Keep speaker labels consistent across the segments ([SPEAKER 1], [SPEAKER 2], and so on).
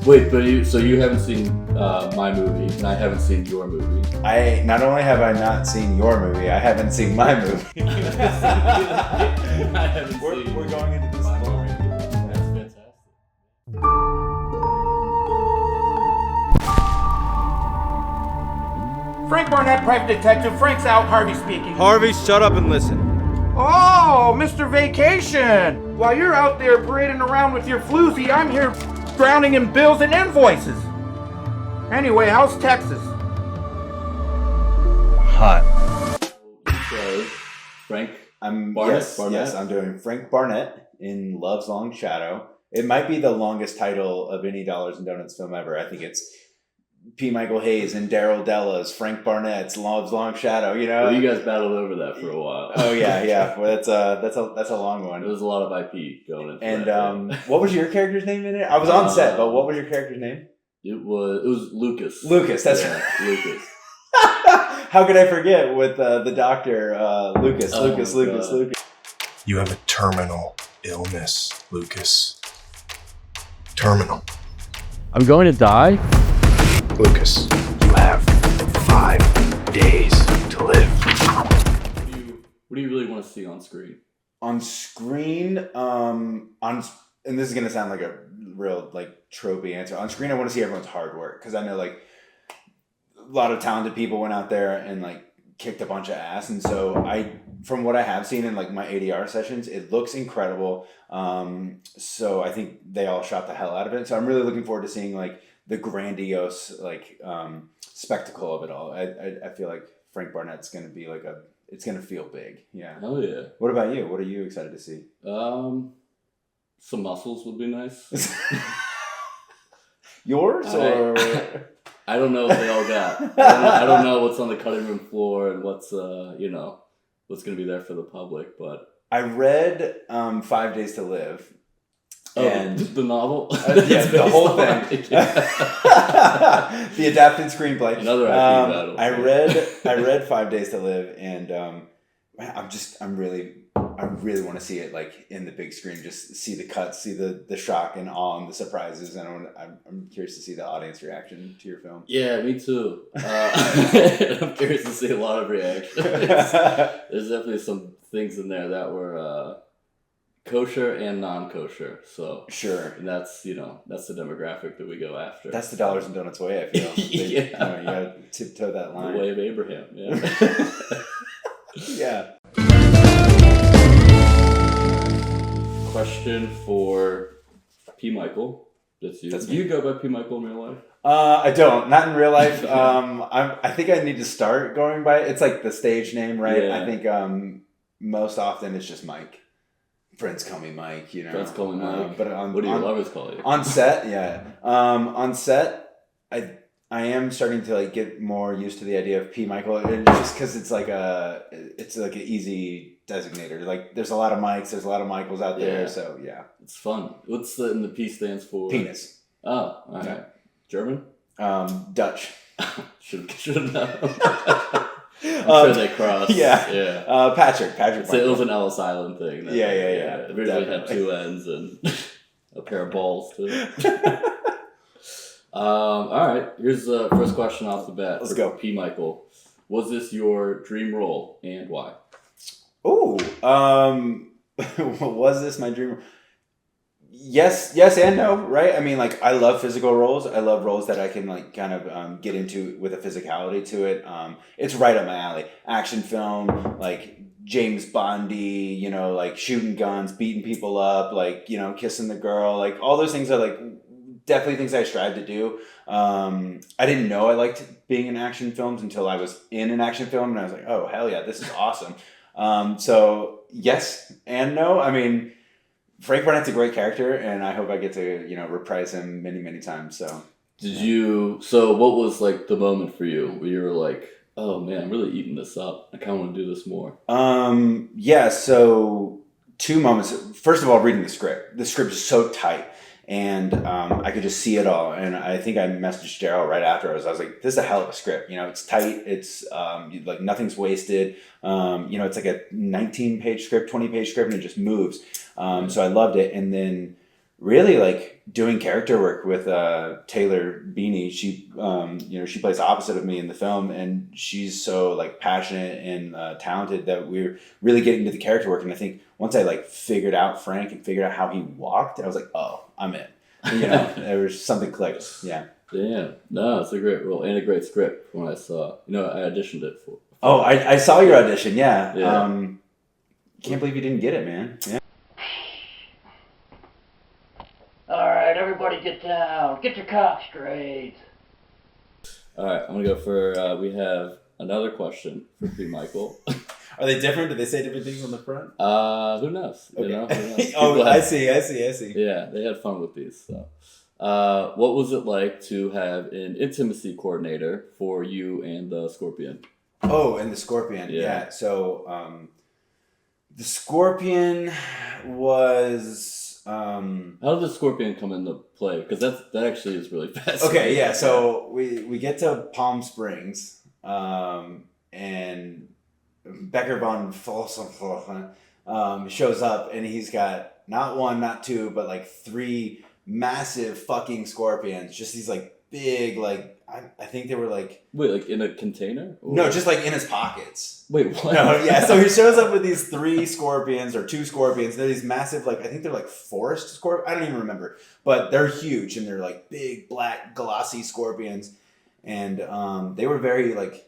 [SPEAKER 1] Wait, but you haven't seen my movie, and I haven't seen your movie.
[SPEAKER 2] Not only have I not seen your movie, I haven't seen my movie.
[SPEAKER 1] I haven't seen.
[SPEAKER 2] We're going into this
[SPEAKER 1] my
[SPEAKER 2] story.
[SPEAKER 1] movie. That's fantastic.
[SPEAKER 3] Frank Barnett, private detective. Frank's out. Harvey speaking.
[SPEAKER 4] Harvey, shut up and listen.
[SPEAKER 3] Oh, Mr. Vacation. While you're out there parading around with your floozy, I'm here drowning in bills and invoices. Anyway, how's Texas?
[SPEAKER 4] Hot.
[SPEAKER 1] So, Frank
[SPEAKER 2] Barnett?
[SPEAKER 1] Barnett?
[SPEAKER 2] Yes, I'm doing Frank Barnett in Love's Long Shadow. It might be the longest title of any Dollars and Donuts film ever. I think it's P. Michael Hayes and Daryl Della's Frank Barnett's Love's Long Shadow. You know,
[SPEAKER 1] Well, you guys battled over that for a while.
[SPEAKER 2] Oh yeah. Well, that's a long one.
[SPEAKER 1] There was a lot of IP going into
[SPEAKER 2] And
[SPEAKER 1] that.
[SPEAKER 2] what was your character's name in it? I was on set, but what was your character's name?
[SPEAKER 1] It was Lucas.
[SPEAKER 2] Lucas. That's
[SPEAKER 1] right. Lucas.
[SPEAKER 2] How could I forget with the doctor, Lucas,
[SPEAKER 1] Oh,
[SPEAKER 2] Lucas.
[SPEAKER 4] You have a terminal illness, Lucas. Terminal.
[SPEAKER 5] I'm going to die?
[SPEAKER 4] Lucas, you have 5 days to live.
[SPEAKER 1] What do you really want to see on screen?
[SPEAKER 2] On screen, and this is gonna sound like a real tropey answer. On screen, I want to see everyone's hard work because I know a lot of talented people went out there and kicked a bunch of ass, and so from what I have seen in my ADR sessions, it looks incredible. So I think they all shot the hell out of it. So I'm really looking forward to seeing the grandiose spectacle of it all. I feel like Frank Barnett's gonna be it's gonna feel big. Yeah.
[SPEAKER 1] Oh yeah.
[SPEAKER 2] What about you? What are you excited to see?
[SPEAKER 1] Some muscles would be nice.
[SPEAKER 2] Yours or
[SPEAKER 1] I don't know if they all got. I don't know what's on the cutting room floor and what's what's gonna be there for the public, but
[SPEAKER 2] I read 5 Days to Live. And
[SPEAKER 1] the novel?
[SPEAKER 2] Yeah, the whole thing. The adapted screenplay.
[SPEAKER 1] Another IP battle.
[SPEAKER 2] I read 5 Days to Live, and I really want to see it in the big screen. Just see the cuts, see the shock and awe and the surprises, and I'm curious to see the audience reaction to your film.
[SPEAKER 1] Yeah, me too. I'm curious to see a lot of reactions. There's definitely some things in there that were kosher and non-kosher. So
[SPEAKER 2] sure,
[SPEAKER 1] and that's that's the demographic that we go after.
[SPEAKER 2] That's the Dollars and Donuts way. I feel. You gotta tiptoe that line.
[SPEAKER 1] The way of Abraham. Yeah.
[SPEAKER 2] Yeah.
[SPEAKER 1] Question for P. Michael. That's you.
[SPEAKER 2] That's
[SPEAKER 1] Do you go by P. Michael in real life?
[SPEAKER 2] I don't. Not in real life. I think I need to start going by it. It's the stage name, right?
[SPEAKER 1] Yeah.
[SPEAKER 2] I think most often it's just Mike. Friends call me Mike,
[SPEAKER 1] Friends call me Mike.
[SPEAKER 2] But
[SPEAKER 1] what do your lovers call you?
[SPEAKER 2] On set, yeah. On set, I am starting to get more used to the idea of P. Michael, and just because it's an easy designator. There's a lot of Mikes, there's a lot of Michaels out there,
[SPEAKER 1] Yeah.
[SPEAKER 2] so yeah.
[SPEAKER 1] It's fun. What's the P stands for?
[SPEAKER 2] Penis.
[SPEAKER 1] Oh, all right.
[SPEAKER 2] Yeah.
[SPEAKER 1] German?
[SPEAKER 2] Dutch.
[SPEAKER 1] Should know. I'm sure they crossed.
[SPEAKER 2] Yeah. Patrick.
[SPEAKER 1] So it was an Ellis Island thing.
[SPEAKER 2] Yeah.
[SPEAKER 1] It originally had 2 ends and a pair of balls too. All right. Here's the first question off the bat.
[SPEAKER 2] Let's go.
[SPEAKER 1] P. Michael. Was this your dream role and why?
[SPEAKER 2] Oh, was this my dream? Yes and no, right? I mean, I love physical roles. I love roles that I can get into with a physicality to it. It's right up my alley. Action film, James Bondy, shooting guns, beating people up, kissing the girl, all those things are definitely things I strive to do. I didn't know I liked being in action films until I was in an action film, and I was like, oh hell yeah, this is awesome. So yes and no. I mean, Frank Barnett's a great character, and I hope I get to reprise him many, many times. So
[SPEAKER 1] So what was the moment for you where you were like, oh man, I'm really eating this up. I kind of want to do this more.
[SPEAKER 2] Yeah. So 2 moments. First of all, reading the script. The script is so tight. And I could just see it all. And I think I messaged Daryl right after. I was like, this is a hell of a script. It's tight. It's nothing's wasted. It's a 19-page script, 20-page script, and it just moves. So I loved it. And then really like doing character work with Taylor Beanie. She she plays opposite of me in the film, and she's so like passionate and talented that we're really getting into the character work. And I think once I like figured out Frank and figured out how he walked, I was like, oh, I'm in. There was something clicked. Yeah.
[SPEAKER 1] Damn. No, it's a great role and a great script from what I saw. I auditioned it for.
[SPEAKER 2] Oh, I saw your audition. Yeah.
[SPEAKER 1] Yeah.
[SPEAKER 2] Can't believe you didn't get it, man. Yeah.
[SPEAKER 6] All right, everybody get down. Get your cock straight.
[SPEAKER 1] All right, I'm gonna go for. We have another question for P. Michael.
[SPEAKER 2] Are they different? Do they say different things on the front?
[SPEAKER 1] Who knows?
[SPEAKER 2] Okay.
[SPEAKER 1] Who knows?
[SPEAKER 2] Oh, I see.
[SPEAKER 1] Yeah, they had fun with these. So, what was it like to have an intimacy coordinator for you and the Scorpion?
[SPEAKER 2] Oh, and the Scorpion. Yeah. So, the Scorpion was.
[SPEAKER 1] How did the Scorpion come into play? Because that actually is really fast.
[SPEAKER 2] Okay, yeah. So we get to Palm Springs, and Becker von Folsen shows up, and he's got not one, not two, but like 3 massive fucking scorpions. Just these like big, like I think they were like.
[SPEAKER 1] Wait, like in a container? Or?
[SPEAKER 2] No, just like in his pockets.
[SPEAKER 1] Wait, what?
[SPEAKER 2] No, yeah. So he shows up with these 3 scorpions or 2 scorpions. They're these massive, like I think they're like forest scorpions. I don't even remember, but they're huge and they're like big, black, glossy scorpions, and they were very like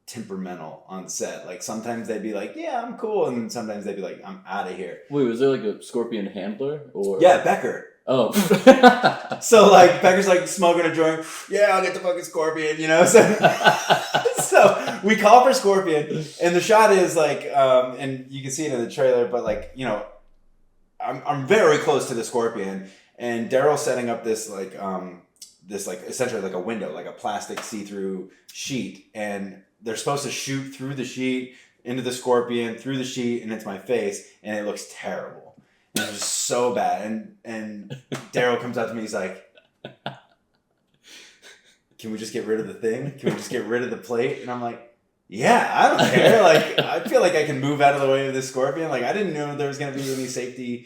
[SPEAKER 2] temperamental on set. Like sometimes they'd be like, "Yeah, I'm cool," and sometimes they'd be like, "I'm out of here."
[SPEAKER 1] Wait, was there like a scorpion handler or?
[SPEAKER 2] Yeah, Becker.
[SPEAKER 1] Oh.
[SPEAKER 2] So like Becker's like smoking a joint. Yeah, I'll get the fucking Scorpion, So we call for Scorpion, and the shot is like, and you can see it in the trailer, but like I'm very close to the Scorpion, and Daryl's setting up this like essentially like a window, like a plastic see-through sheet, and they're supposed to shoot through the sheet into the Scorpion, through the sheet, and into my face, and it looks terrible. And it was so bad. And Daryl comes up to me, he's like, "Can we just get rid of the thing? Can we just get rid of the plate?" And I'm like, "Yeah, I don't care. Like, I feel like I can move out of the way of this Scorpion. Like, I didn't know there was going to be any safety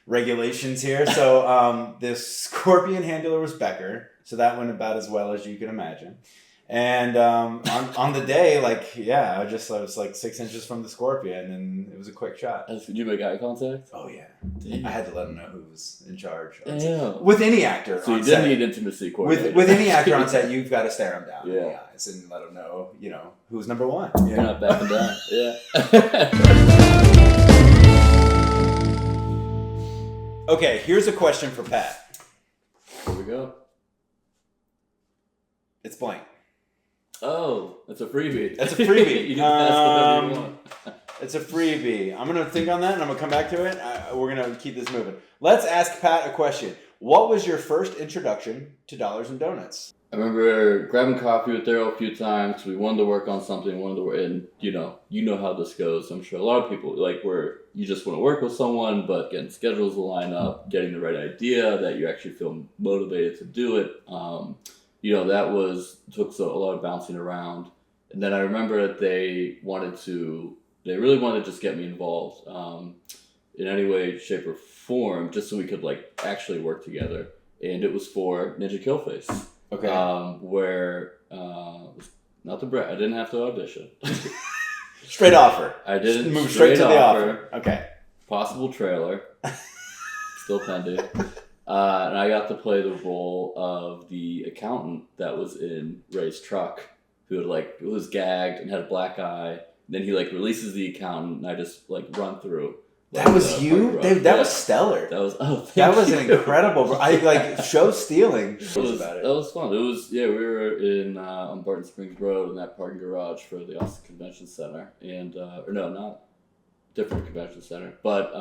[SPEAKER 2] regulations here." So this Scorpion handler was Becker. So that went about as well as you can imagine. And on the day, like, yeah, I was like 6 inches from the Scorpion, and it was a quick shot.
[SPEAKER 1] Did you make eye contact?
[SPEAKER 2] Oh, yeah.
[SPEAKER 1] Damn.
[SPEAKER 2] I had to let him know who was in charge.
[SPEAKER 1] Damn.
[SPEAKER 2] With any actor
[SPEAKER 1] So
[SPEAKER 2] on
[SPEAKER 1] you
[SPEAKER 2] set.
[SPEAKER 1] didn't need intimacy coordinator.
[SPEAKER 2] With any actor on set, you've got to stare him down in
[SPEAKER 1] Yeah.
[SPEAKER 2] the eyes and let him know, who's number one.
[SPEAKER 1] You're not backing down. Yeah.
[SPEAKER 2] Okay, here's a question for Pat.
[SPEAKER 1] Here we go.
[SPEAKER 2] It's blank.
[SPEAKER 1] Oh, that's a freebie.
[SPEAKER 2] That's a freebie.
[SPEAKER 1] You can ask whatever you want.
[SPEAKER 2] It's a freebie. I'm going to think on that, and I'm going to come back to it. We're going to keep this moving. Let's ask Pat a question. What was your first introduction to Dollars and Donuts?
[SPEAKER 1] I remember grabbing coffee with Daryl a few times. We wanted to work on something, and you know how this goes. I'm sure a lot of people where you just want to work with someone, but getting schedules to line up, getting the right idea that you actually feel motivated to do it. That took a lot of bouncing around. And then I remember that they really wanted to just get me involved in any way, shape, or form, just so we could actually work together. And it was for Ninja Killface.
[SPEAKER 2] Okay.
[SPEAKER 1] Where not to brag, I didn't have to audition.
[SPEAKER 2] Straight offer.
[SPEAKER 1] I didn't
[SPEAKER 2] move straight to the offer. Okay.
[SPEAKER 1] Possible trailer. Still pending. And I got to play the role of the accountant that was in Ray's truck, who was gagged and had a black eye. And then he releases the accountant, and I just run through.
[SPEAKER 2] That was you? That was stellar.
[SPEAKER 1] That was
[SPEAKER 2] incredible. Bro. Show stealing.
[SPEAKER 1] That was fun. It was we were in on Barton Springs Road in that parking garage for the Austin Convention Center, and not different convention center, but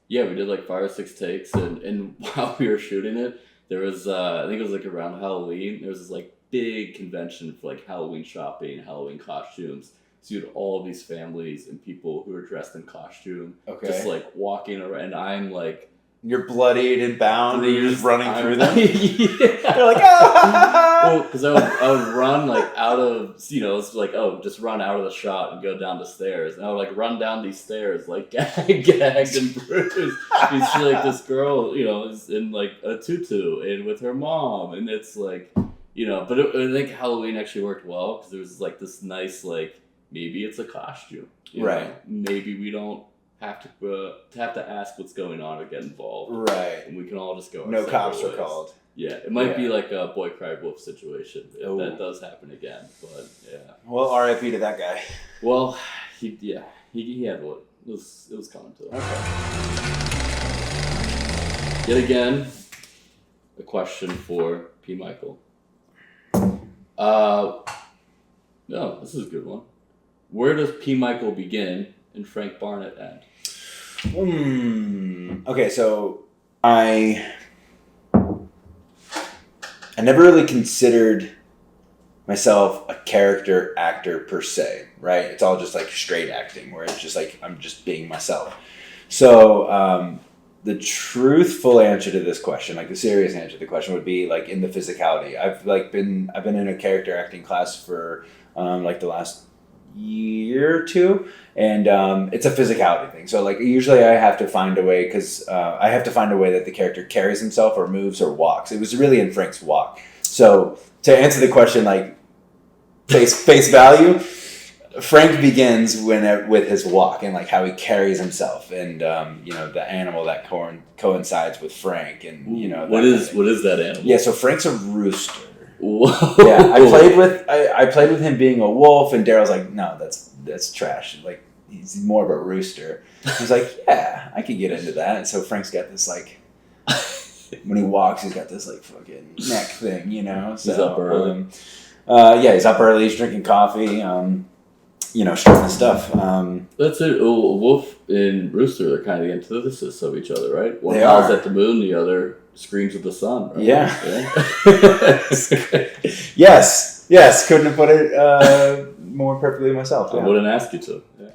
[SPEAKER 1] we did 5 or 6 takes, and while we were shooting it, there was I think it was around Halloween. There was this big convention for Halloween shopping, Halloween costumes. So you had all these families and people who were dressed in costume, just walking around. And I'm
[SPEAKER 2] you're bloodied and bound, and you're just running through them.
[SPEAKER 1] Yeah.
[SPEAKER 2] They're like, oh!
[SPEAKER 1] Well, because I would run like out of, it's like, just run out of the shot and go down the stairs. And I would like run down these stairs like gagged and bruised. You see like this girl, is in like a tutu and with her mom. And it's like, but I think Halloween actually worked well because there was like this nice, like, maybe it's a costume.
[SPEAKER 2] Right.
[SPEAKER 1] Maybe we don't have to ask what's going on or get involved.
[SPEAKER 2] Right.
[SPEAKER 1] And we can all just go.
[SPEAKER 2] No cops
[SPEAKER 1] ways.
[SPEAKER 2] are called.
[SPEAKER 1] Yeah, it might be like a boy cried wolf situation if that does happen again. But yeah.
[SPEAKER 2] Well, R.I.P. to that guy.
[SPEAKER 1] Well, he had what it was coming to. Okay. Yet again, a question for P. Michael. No, this is a good one. Where does P. Michael begin and Frank Barnett end?
[SPEAKER 2] Okay, so I never really considered myself a character actor per se, right? It's all just like straight acting where it's just like I'm just being myself. So the truthful answer to this question, like the serious answer to the question, would be like in the physicality. I've been in a character acting class for like the last year or two, and it's a physicality thing. So like usually I have to find a way because I have to find a way that the character carries himself or moves or walks. It was really in Frank's walk. So to answer the question, like face value, Frank begins with his walk and like how he carries himself, and the animal that coincides with Frank, and
[SPEAKER 1] what is that animal?
[SPEAKER 2] Yeah, so Frank's a rooster.
[SPEAKER 1] Whoa.
[SPEAKER 2] Yeah, I played with him being a wolf, and Daryl's like, no, that's trash. Like he's more of a rooster. He's like, yeah, I could get into that. And so Frank's got this like, when he walks, he's got this like fucking neck thing, So
[SPEAKER 1] he's up early.
[SPEAKER 2] He's up early. He's drinking coffee. Stripping stuff.
[SPEAKER 1] That's it. A wolf and rooster are kind of the antithesis of each other, right? One
[SPEAKER 2] They
[SPEAKER 1] howls
[SPEAKER 2] are.
[SPEAKER 1] at the moon, the other screams at the sun. Right?
[SPEAKER 2] Yeah.
[SPEAKER 1] Yeah.
[SPEAKER 2] Yes. Couldn't have put it more perfectly myself.
[SPEAKER 1] I
[SPEAKER 2] Yeah.
[SPEAKER 1] wouldn't ask you to. Yeah.